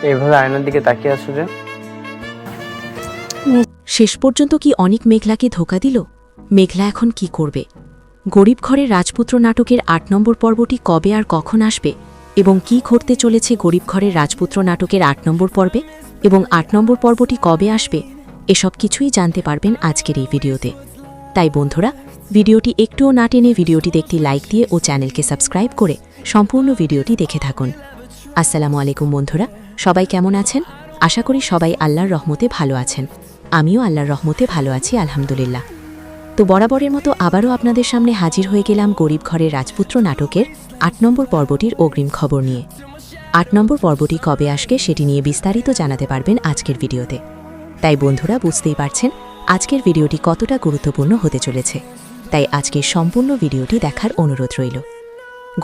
এইভাবে আয়নার দিকে তাকিয়ে আছো যে? শেষ পর্যন্ত কি অনেক মেঘলাকে ধোঁকা দিল? মেঘলা এখন কি করবে? গরিব ঘরের রাজপুত্র নাটকের ৮ নম্বর পর্বটি কবে আর কখন আসবে এবং কি ঘটতে চলেছে গরিব ঘরের রাজপুত্র নাটকের ৮ নম্বর পর্বে এবং ৮ নম্বর পর্বটি কবে আসবে এসব কিছুই জানতে পারবেন আজকের এই ভিডিওতে। তাই বন্ধুরা, ভিডিওটি একটুও না টেনে ভিডিওটিতে একটি লাইক দিয়ে ও চ্যানেলকে সাবস্ক্রাইব করে সম্পূর্ণ ভিডিওটি দেখে থাকুন। আসসালামু আলাইকুম বন্ধুরা, সবাই কেমন আছেন? আশা করি সবাই আল্লাহর রহমতে ভালো আছেন। আমিও আল্লাহর রহমতে ভালো আছি আলহামদুলিল্লাহ। তো বরাবরের মতো আবারও আপনাদের সামনে হাজির হয়ে গেলাম গরিব ঘরের রাজপুত্র নাটকের ৮ নম্বর পর্বটির অগ্রিম খবর নিয়ে। ৮ নম্বর পর্বটি কবে আসবে সেটি নিয়ে বিস্তারিত জানাতে পারবেন আজকের ভিডিওতে। তাই বন্ধুরা, বুঝতেই পারছেন আজকের ভিডিওটি কতটা গুরুত্বপূর্ণ হতে চলেছে। তাই আজকের সম্পূর্ণ ভিডিওটি দেখার অনুরোধ রইল।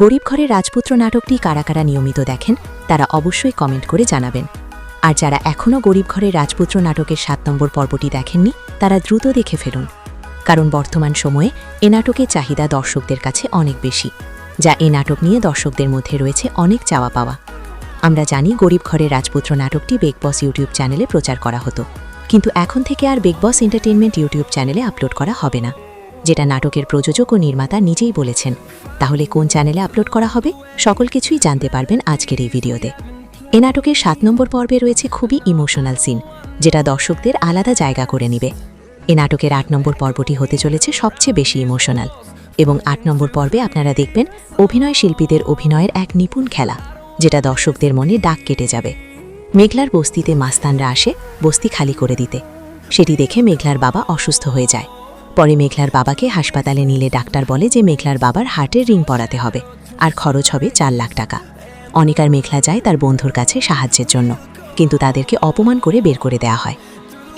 গরিব ঘরের রাজপুত্র নাটকটি কারা কারা নিয়মিত দেখেন তারা অবশ্যই কমেন্ট করে জানাবেন। আর যারা এখনও গরিব ঘরের রাজপুত্র নাটকের ৭ নম্বর পর্বটি দেখেননি তারা দ্রুত দেখে ফেলুন, কারণ বর্তমান সময়ে এ নাটকের চাহিদা দর্শকদের কাছে অনেক বেশি, যা এ নাটক নিয়ে দর্শকদের মধ্যে রয়েছে অনেক চাওয়া পাওয়া। আমরা জানি গরিব ঘরের রাজপুত্র নাটকটি বিগ বস ইউটিউব চ্যানেলে প্রচার করা হতো, কিন্তু এখন থেকে আর বিগ বস এন্টারটেইনমেন্ট ইউটিউব চ্যানেলে আপলোড করা হবে না, যেটা নাটকের প্রযোজক ও নির্মাতা নিজেই বলেছেন। তাহলে কোন চ্যানেলে আপলোড করা হবে সকল কিছুই জানতে পারবেন আজকের এই ভিডিওতে। এ নাটকের ৭ নম্বর পর্বে রয়েছে খুবই ইমোশনাল সিন, যেটা দর্শকদের আলাদা জায়গা করে নেবে। এ নাটকের ৮ নম্বর পর্বটি হতে চলেছে সবচেয়ে বেশি ইমোশনাল, এবং ৮ নম্বর পর্বে আপনারা দেখবেন অভিনয় শিল্পীদের অভিনয়ের এক নিপুণ খেলা, যেটা দর্শকদের মনে দাগ কেটে যাবে। মেঘলার বস্তিতে মাস্তানরা আসে বস্তি খালি করে দিতে। সেটি দেখে মেঘলার বাবা অসুস্থ হয়ে যায়। পরে মেঘলার বাবাকে হাসপাতালে নিলে ডাক্তার বলে যে মেঘলার বাবার হার্টের রিং পরাতে হবে, আর খরচ হবে ৪ লাখ টাকা। অনেক আর মেঘলা যায় তার বন্ধুর কাছে সাহায্যের জন্য, কিন্তু তাদেরকে অপমান করে বের করে দেওয়া হয়।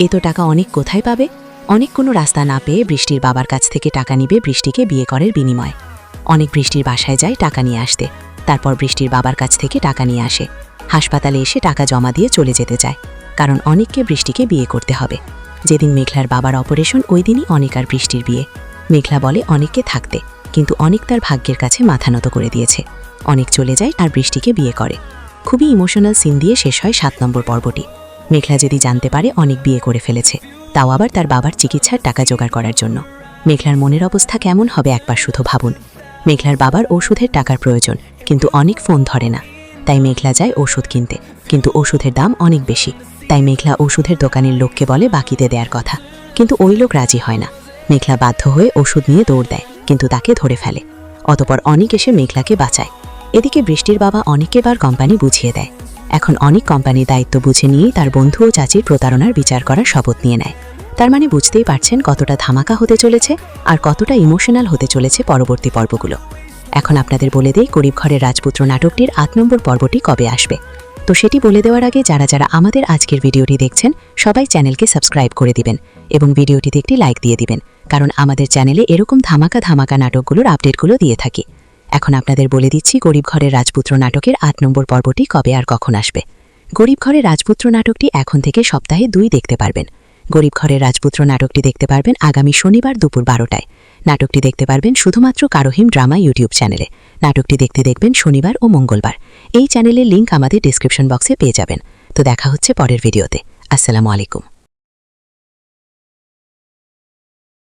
এত টাকা অনেক কোথায় পাবে? অনেক কোনো রাস্তা না পেয়ে বৃষ্টির বাবার কাছ থেকে টাকা নিবে বৃষ্টিকে বিয়ে করার বিনিময়ে। অনেক বৃষ্টির বাসায় যায় টাকা নিয়ে আসতে, তারপর বৃষ্টির বাবার কাছ থেকে টাকা নিয়ে আসে। হাসপাতালে এসে টাকা জমা দিয়ে চলে যেতে চায়, কারণ অনেককে বৃষ্টিকে বিয়ে করতে হবে। যেদিন মেঘলার বাবার অপারেশন ওই দিনই অনেক আর বৃষ্টির বিয়ে। মেঘলা বলে অনেককে থাকতে, কিন্তু অনেক তার ভাগ্যের কাছে মাথা নত করে দিয়েছে। অনেক চলে যায় আর বৃষ্টিকে বিয়ে করে। খুবই ইমোশনাল সিন দিয়ে শেষ হয় ৭ নম্বর পর্বটি। মেঘলা যদি জানতে পারে অনেক বিয়ে করে ফেলেছে, তাও আবার তার বাবার চিকিৎসার টাকা জোগাড় করার জন্য, মেঘলার মনের অবস্থা কেমন হবে একবার শুধু ভাবুন। মেঘলার বাবার ওষুধের টাকার প্রয়োজন, কিন্তু অনেক ফোন ধরে না। তাই মেঘলা যায় ওষুধ কিনতে, কিন্তু ওষুধের দাম অনেক বেশি। তাই মেঘলা ওষুধের দোকানের লোককে বলে বাকিতে দেওয়ার কথা, কিন্তু ওই লোক রাজি হয় না। মেঘলা বাধ্য হয়ে ওষুধ নিয়ে দৌড় দেয়, কিন্তু তাকে ধরে ফেলে। অতপর অনেক এসে মেঘলাকে বাঁচায়। এদিকে বৃষ্টির বাবা অনেককে বার কোম্পানি বুঝিয়ে দেয়। এখন অনেক কোম্পানির দায়িত্ব বুঝে নিয়েই তার বন্ধু ও চাচির প্রতারণার বিচার করার শপথ নিয়ে নেয়। তার মানে বুঝতেই পারছেন কতটা ধামাকা হতে চলেছে আর কতটা ইমোশনাল হতে চলেছে পরবর্তী পর্বগুলো। এখন আপনাদের বলে দেই গরিব ঘরের রাজপুত্র নাটকটির ৮ নম্বর পর্বটি কবে আসবে। তো সেটি বলে দেওয়ার আগে যারা যারা আমাদের আজকের ভিডিওটি দেখছেন সবাই চ্যানেলকে সাবস্ক্রাইব করে দিবেন এবং ভিডিওটিতে একটি লাইক দিয়ে দিবেন, কারণ আমাদের চ্যানেলে এরকম ধামাকা ধামাকা নাটকগুলোর আপডেটগুলো দিয়ে থাকি। এখন আপনাদের বলে দিচ্ছি গরিব ঘরের রাজপুত্র নাটকের ৮ নম্বর পর্বটি কবে আর কখন আসবে। গরিব ঘরের রাজপুত্র নাটকটি এখন থেকে সপ্তাহে 2 দেখতে পারবেন। গরিব ঘরের রাজপুত্র নাটকটি দেখতে পারবেন আগামী শনিবার দুপুর 12টায়। নাটকটি দেখতে পারবেন শুধুমাত্র কারোহিম ড্রামা ইউটিউব চ্যানেলে। নাটকটি দেখবেন শনিবার ও মঙ্গলবার। এই চ্যানেলের লিঙ্ক আমাদের ডেসক্রিপশন বক্সে পেয়ে যাবেন। তো দেখা হচ্ছে পরের ভিডিওতে। আসসালামু আলাইকুম।